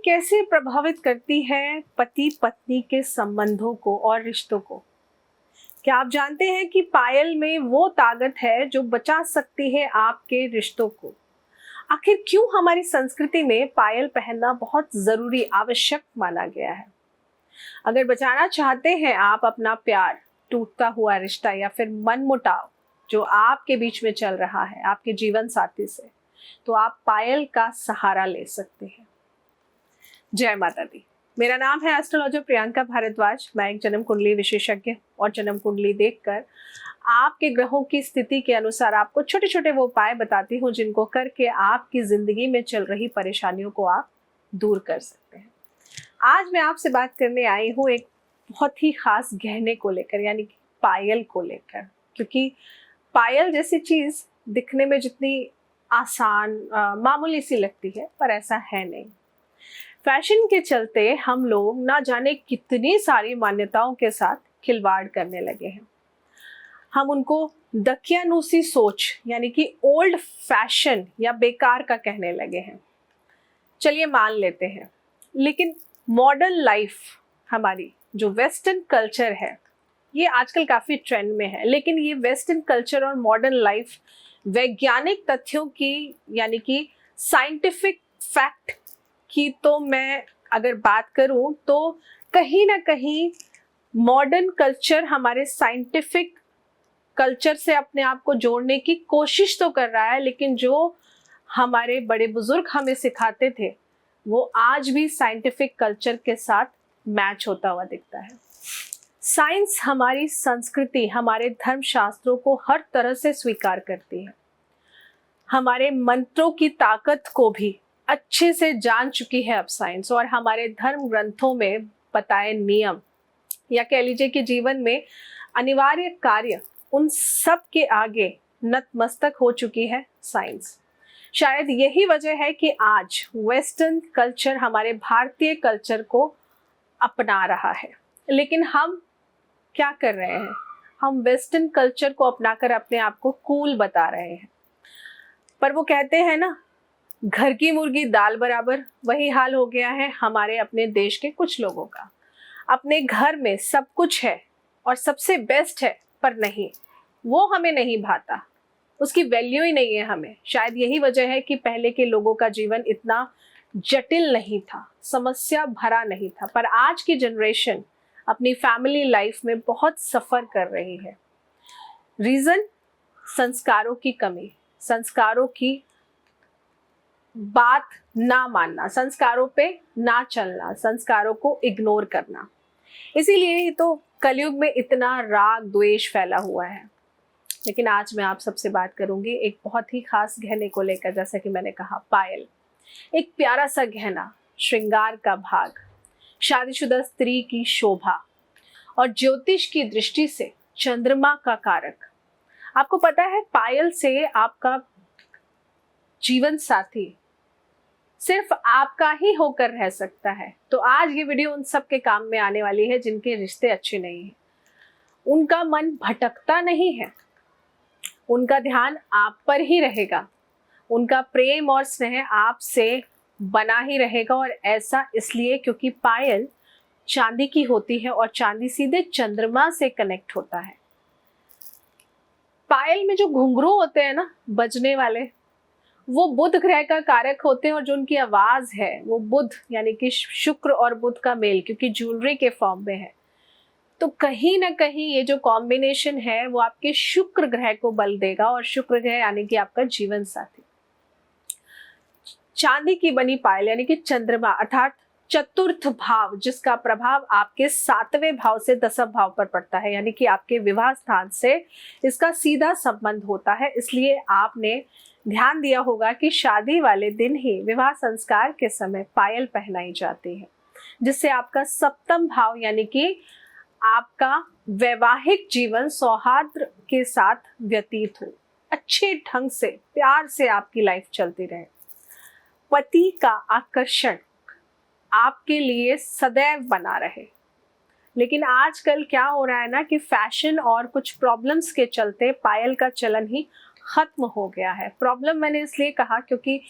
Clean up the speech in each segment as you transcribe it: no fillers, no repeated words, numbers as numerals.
कैसे प्रभावित करती है पति पत्नी के संबंधों को और रिश्तों को? क्या आप जानते हैं कि पायल में वो ताकत है जो बचा सकती है आपके रिश्तों को? आखिर क्यों हमारी संस्कृति में पायल पहनना बहुत जरूरी, आवश्यक माना गया है? अगर बचाना चाहते हैं आप अपना प्यार, टूटता हुआ रिश्ता या फिर मनमुटाव जो आपके बीच में चल रहा है आपके जीवन साथी से, तो आप पायल का सहारा ले सकते हैं। जय माता दी। मेरा नाम है एस्ट्रोलॉजर प्रियंका भारद्वाज। मैं एक जन्म कुंडली विशेषज्ञ और जन्म कुंडली देखकर आपके ग्रहों की स्थिति के अनुसार आपको छोटे छोटे वो उपाय बताती हूँ जिनको करके आपकी जिंदगी में चल रही परेशानियों को आप दूर कर सकते हैं। आज मैं आपसे बात करने आई हूँ एक बहुत ही खास गहने को लेकर, यानी कि पायल को लेकर। क्योंकि पायल जैसी चीज दिखने में जितनी आसान मामूली सी लगती है, पर ऐसा है नहीं। फैशन के चलते हम लोग ना जाने कितनी सारी मान्यताओं के साथ खिलवाड़ करने लगे हैं। हम उनको दकियानूसी सोच यानी कि ओल्ड फैशन या बेकार का कहने लगे हैं। चलिए मान लेते हैं, लेकिन मॉडर्न लाइफ हमारी जो वेस्टर्न कल्चर है ये आजकल काफी ट्रेंड में है। लेकिन ये वेस्टर्न कल्चर और मॉडर्न लाइफ वैज्ञानिक तथ्यों की यानी कि साइंटिफिक फैक्ट की तो मैं अगर बात करूं तो कहीं ना कहीं मॉडर्न कल्चर हमारे साइंटिफिक कल्चर से अपने आप को जोड़ने की कोशिश तो कर रहा है, लेकिन जो हमारे बड़े बुजुर्ग हमें सिखाते थे वो आज भी साइंटिफिक कल्चर के साथ मैच होता हुआ दिखता है। साइंस हमारी संस्कृति, हमारे धर्म शास्त्रों को हर तरह से स्वीकार करती है। हमारे मंत्रों की ताकत को भी अच्छे से जान चुकी है अब साइंस, और हमारे धर्म ग्रंथों में बताए नियम या कह लीजिए कि जीवन में अनिवार्य कार्य, उन सब के आगे नतमस्तक हो चुकी है साइंस। शायद यही वजह है कि आज वेस्टर्न कल्चर हमारे भारतीय कल्चर को अपना रहा है। लेकिन हम क्या कर रहे हैं? हम वेस्टर्न कल्चर को अपनाकर अपने आप को कूल बता रहे हैं। पर वो कहते हैं ना, घर की मुर्गी दाल बराबर, वही हाल हो गया है हमारे अपने देश के कुछ लोगों का। अपने घर में सब कुछ है और सबसे बेस्ट है, पर नहीं, वो हमें नहीं भाता, उसकी वैल्यू ही नहीं है हमें। शायद यही वजह है कि पहले के लोगों का जीवन इतना जटिल नहीं था, समस्या भरा नहीं था। पर आज की जनरेशन अपनी फैमिली लाइफ में बहुत सफर कर रही है। रीजन संस्कारों की कमी, संस्कारों की बात ना मानना, संस्कारों पे ना चलना, संस्कारों को इग्नोर करना। इसीलिए ही तो कलयुग में इतना राग द्वेष फैला हुआ है। लेकिन आज मैं आप सबसे बात करूंगी एक बहुत ही खास गहने को लेकर। जैसा कि मैंने कहा, पायल एक प्यारा सा गहना, श्रृंगार का भाग, शादीशुदा स्त्री की शोभा और ज्योतिष की दृष्टि से चंद्रमा का कारक। आपको पता है पायल से आपका जीवन साथी सिर्फ आपका ही होकर रह सकता है। तो आज ये वीडियो उन सब के काम में आने वाली है जिनके रिश्ते अच्छे नहीं हैं, उनका मन भटकता नहीं है, उनका ध्यान आप पर ही रहेगा, उनका प्रेम और स्नेह आपसे बना ही रहेगा। और ऐसा इसलिए क्योंकि पायल चांदी की होती है और चांदी सीधे चंद्रमा से कनेक्ट होता है। पायल में जो घुंघरू होते हैं ना बजने वाले, वो बुध ग्रह का कारक होते हैं, और जो उनकी आवाज है वो बुध यानी कि शुक्र और बुध का मेल, क्योंकि ज्वेलरी के फॉर्म में है। तो कहीं ना कहीं ये जो कॉम्बिनेशन है वो आपके शुक्र ग्रह को बल देगा, और शुक्र ग्रह यानी कि आपका जीवन साथी। चांदी की बनी पायल यानी कि चंद्रमा अर्थात चतुर्थ भाव, जिसका प्रभाव आपके 7वें भाव से 10वें भाव पर पड़ता है, यानी कि आपके विवाह स्थान से इसका सीधा संबंध होता है। इसलिए आपने ध्यान दिया होगा कि शादी वाले दिन ही विवाह संस्कार के समय पायल पहनाई जाती है, जिससे आपका 7वां भाव यानी कि आपका वैवाहिक जीवन सौहार्द के साथ व्यतीत हो, अच्छे ढंग से प्यार से आपकी लाइफ चलती रहे। पति का आकर्षण आपके लिए सदैव बना रहे। लेकिन आजकल क्या हो रहा है ना कि फैशन और कुछ प्रॉब्लम्स के चलते पायल का चलन ही खत्म हो गया है। प्रॉब्लम मैंने इसलिए कहा क्योंकि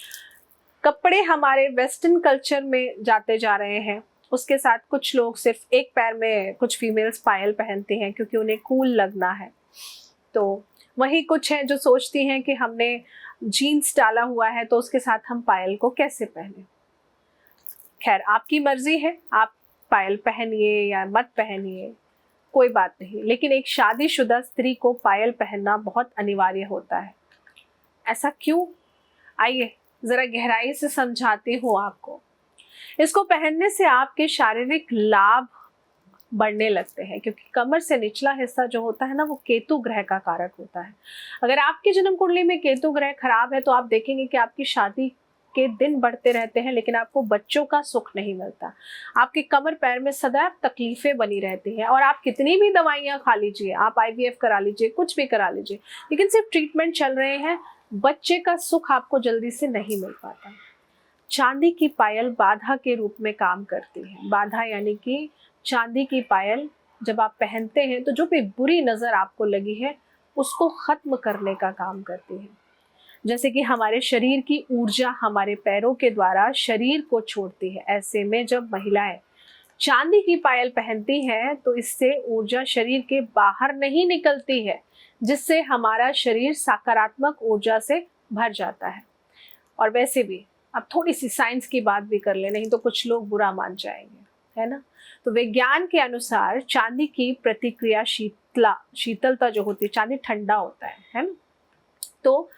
कपड़े हमारे वेस्टर्न कल्चर में जाते जा रहे हैं, उसके साथ कुछ लोग सिर्फ एक पैर में, कुछ फीमेल्स पायल पहनती हैं क्योंकि उन्हें कूल लगना है। तो वही कुछ हैं जो सोचती हैं कि हमने जीन्स डाला हुआ है तो उसके साथ हम पायल को कैसे पहने। खैर, आपकी मर्जी है, आप पायल पहनिए या मत पहनिए, कोई बात नहीं, लेकिन एक शादीशुदा स्त्री को पायल पहनना बहुत अनिवार्य होता है। ऐसा क्यों? आइए जरा गहराई से समझाती हूँ आपको। इसको पहनने से आपके शारीरिक लाभ बढ़ने लगते हैं, क्योंकि कमर से निचला हिस्सा जो होता है ना, वो केतु ग्रह का कारक होता है। अगर आपकी जन्म कुंडली में केतु ग्रह खराब है तो आप देखेंगे कि आपकी शादी के दिन बढ़ते रहते हैं लेकिन आपको बच्चों का सुख नहीं मिलता। आपके कमर पैर में सदैव तकलीफें बनी रहती हैं, और आप कितनी भी दवाइयां खा लीजिए, आप IVF करा लीजिए, कुछ भी करा लीजिए, लेकिन सिर्फ ट्रीटमेंट चल रहे हैं, बच्चे का सुख आपको जल्दी से नहीं मिल पाता। चांदी की पायल बाधा के रूप में काम करती है। बाधा यानी कि चांदी की पायल जब आप पहनते हैं तो जो भी बुरी नजर आपको लगी है उसको खत्म करने का काम करती है। जैसे कि हमारे शरीर की ऊर्जा हमारे पैरों के द्वारा शरीर को छोड़ती है, ऐसे में जब महिलाएं चांदी की पायल पहनती हैं तो इससे ऊर्जा शरीर के बाहर नहीं निकलती है, जिससे हमारा शरीर सकारात्मक ऊर्जा से भर जाता है। और वैसे भी अब थोड़ी सी साइंस की बात भी कर ले, नहीं तो कुछ लोग बुरा मान जाएंगे, है ना। तो विज्ञान के अनुसार चांदी की प्रतिक्रिया शीतलता जो होती है, चांदी ठंडा होता है ना। तो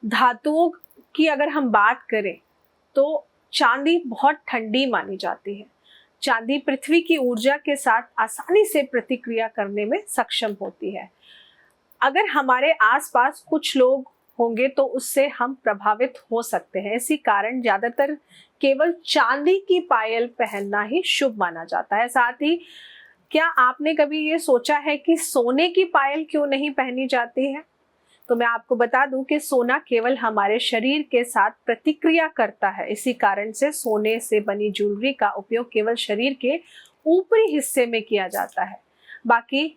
धातुओं की अगर हम बात करें तो चांदी बहुत ठंडी मानी जाती है। चांदी पृथ्वी की ऊर्जा के साथ आसानी से प्रतिक्रिया करने में सक्षम होती है। अगर हमारे आसपास कुछ लोग होंगे तो उससे हम प्रभावित हो सकते हैं। इसी कारण ज्यादातर केवल चांदी की पायल पहनना ही शुभ माना जाता है। साथ ही क्या आपने कभी ये सोचा है कि सोने की पायल क्यों नहीं पहनी जाती है? तो मैं आपको बता दूं कि सोना केवल हमारे शरीर के साथ प्रतिक्रिया करता है, इसी कारण से सोने से बनी ज्वेलरी का उपयोग केवल शरीर के ऊपरी हिस्से में किया जाता है। बाकी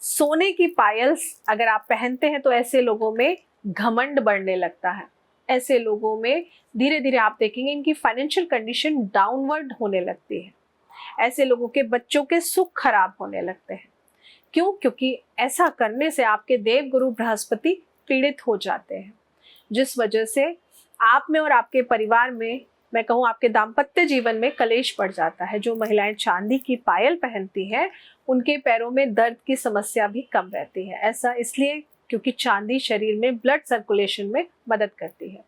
सोने की पायल अगर आप पहनते हैं तो ऐसे लोगों में घमंड बढ़ने लगता है। ऐसे लोगों में धीरे धीरे आप देखेंगे इनकी फाइनेंशियल कंडीशन डाउनवर्ड होने लगती है। ऐसे लोगों के बच्चों के सुख खराब होने लगते हैं। क्यों? क्योंकि ऐसा करने से आपके देव गुरु बृहस्पति पीड़ित हो जाते हैं, जिस वजह से आप में और आपके परिवार में, मैं कहूँ आपके दाम्पत्य जीवन में कलेश बढ़ जाता है। जो महिलाएं चांदी की पायल पहनती हैं उनके पैरों में दर्द की समस्या भी कम रहती है। ऐसा इसलिए क्योंकि चांदी शरीर में ब्लड सर्कुलेशन में मदद करती है।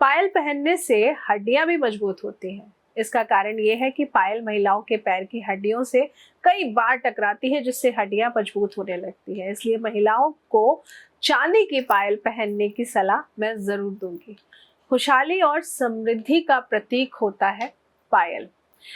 पायल पहनने से हड्डियां भी मजबूत होती हैं। इसका कारण ये है कि पायल महिलाओं के पैर की हड्डियों से कई बार टकराती है, जिससे हड्डियां मजबूत होने लगती है। इसलिए महिलाओं को चांदी की पायल पहनने की सलाह मैं जरूर दूंगी। खुशहाली और समृद्धि का प्रतीक होता है पायल।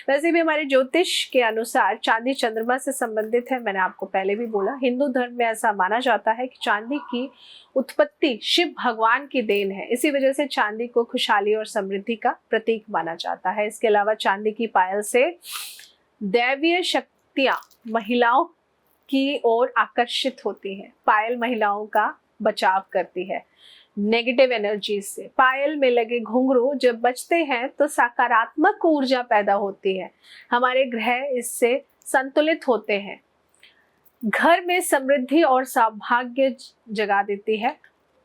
वैसे भी हमारे ज्योतिष के अनुसार चांदी चंद्रमा से संबंधित है। मैंने आपको पहले भी बोला, हिंदू धर्म में ऐसा माना जाता है कि चांदी की उत्पत्ति शिव भगवान की देन है। इसी वजह से चांदी को खुशहाली और समृद्धि का प्रतीक माना जाता है। इसके अलावा चांदी की पायल से दैवीय शक्तियां महिलाओं की ओर आकर्षित होती हैं। पायल महिलाओं का बचाव करती है नेगेटिव एनर्जी से। पायल में लगे घुंघरू जब बजते हैं तो सकारात्मक ऊर्जा पैदा होती है। हमारे ग्रह इससे संतुलित होते हैं। घर में समृद्धि और सौभाग्य जगा देती है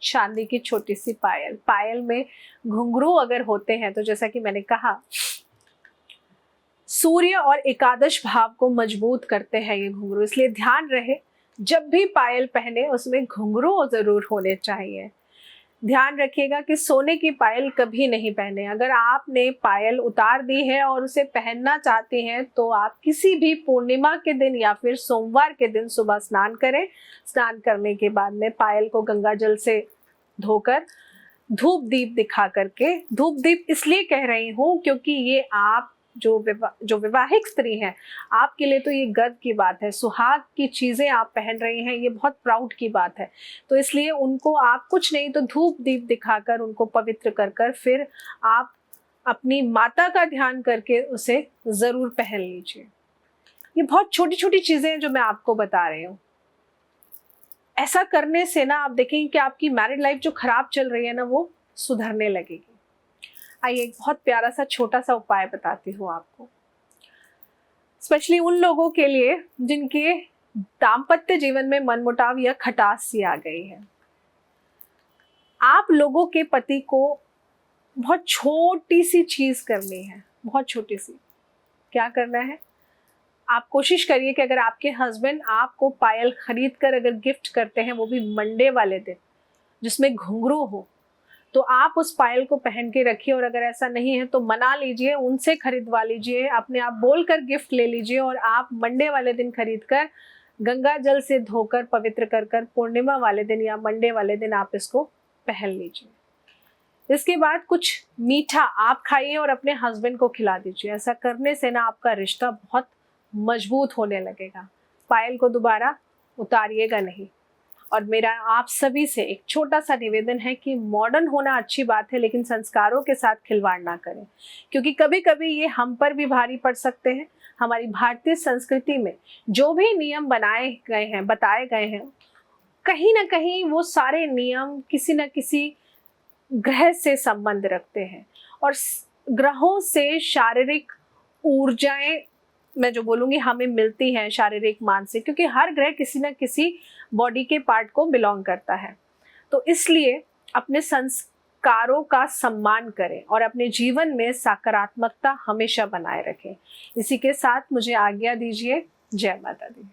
चांदी की छोटी सी पायल। पायल में घुंघरू अगर होते हैं तो जैसा कि मैंने कहा, सूर्य और एकादश भाव को मजबूत करते हैं ये घुंघरू। इसलिए ध्यान रहे, जब भी पायल पहने उसमें घुंघरू जरूर होने चाहिए। ध्यान रखिएगा कि सोने की पायल कभी नहीं पहने। अगर आपने पायल उतार दी है और उसे पहनना चाहते हैं तो आप किसी भी पूर्णिमा के दिन या फिर सोमवार के दिन सुबह स्नान करें। स्नान करने के बाद में पायल को गंगा जल से धोकर धूप दीप दिखा करके, धूप दीप इसलिए कह रही हूँ क्योंकि ये आप जो विवाहित स्त्री हैं, आपके लिए तो ये गर्व की बात है। सुहाग की चीजें आप पहन रही हैं, ये बहुत प्राउड की बात है। तो इसलिए उनको आप कुछ नहीं तो धूप दीप दिखाकर उनको पवित्र कर कर फिर आप अपनी माता का ध्यान करके उसे जरूर पहन लीजिए। ये बहुत छोटी छोटी चीजें हैं जो मैं आपको बता रही हूँ। ऐसा करने से ना आप देखेंगे कि आपकी मैरिड लाइफ जो खराब चल रही है ना, वो सुधरने लगेगी। आइए एक बहुत प्यारा सा छोटा सा उपाय बताती हूँ आपको, स्पेशली उन लोगों के लिए जिनके दाम्पत्य जीवन में मनमुटाव या खटास सी आ गई है। आप लोगों के पति को बहुत छोटी सी चीज करनी है, बहुत छोटी सी। क्या करना है? आप कोशिश करिए कि अगर आपके हस्बैंड आपको पायल खरीद कर अगर गिफ्ट करते हैं, वो भी मंडे वाले दिन, जिसमें घुंघरू हो, तो आप उस पायल को पहन के रखिए। और अगर ऐसा नहीं है तो मना लीजिए, उनसे खरीदवा लीजिए, अपने आप बोलकर गिफ्ट ले लीजिए और आप मंडे वाले दिन खरीद कर गंगा जल से धोकर पवित्र कर कर पूर्णिमा वाले दिन या मंडे वाले दिन आप इसको पहन लीजिए। इसके बाद कुछ मीठा आप खाइए और अपने हस्बैंड को खिला दीजिए। ऐसा करने से ना आपका रिश्ता बहुत मजबूत होने लगेगा। पायल को दोबारा उतारिएगा नहीं। और मेरा आप सभी से एक छोटा सा निवेदन है कि मॉडर्न होना अच्छी बात है, लेकिन संस्कारों के साथ खिलवाड़ ना करें, क्योंकि कभी कभी ये हम पर भी भारी पड़ सकते हैं। हमारी भारतीय संस्कृति में जो भी नियम बनाए गए हैं, बताए गए हैं, कहीं ना कहीं वो सारे नियम किसी न किसी ग्रह से संबंध रखते हैं। और ग्रहों से शारीरिक ऊर्जाएं, मैं जो बोलूँगी, हमें मिलती हैं, शारीरिक मानसिक, क्योंकि हर ग्रह किसी न किसी बॉडी के पार्ट को बिलोंग करता है। तो इसलिए अपने संस्कारों का सम्मान करें और अपने जीवन में सकारात्मकता हमेशा बनाए रखें। इसी के साथ मुझे आज्ञा दीजिए। जय माता दी।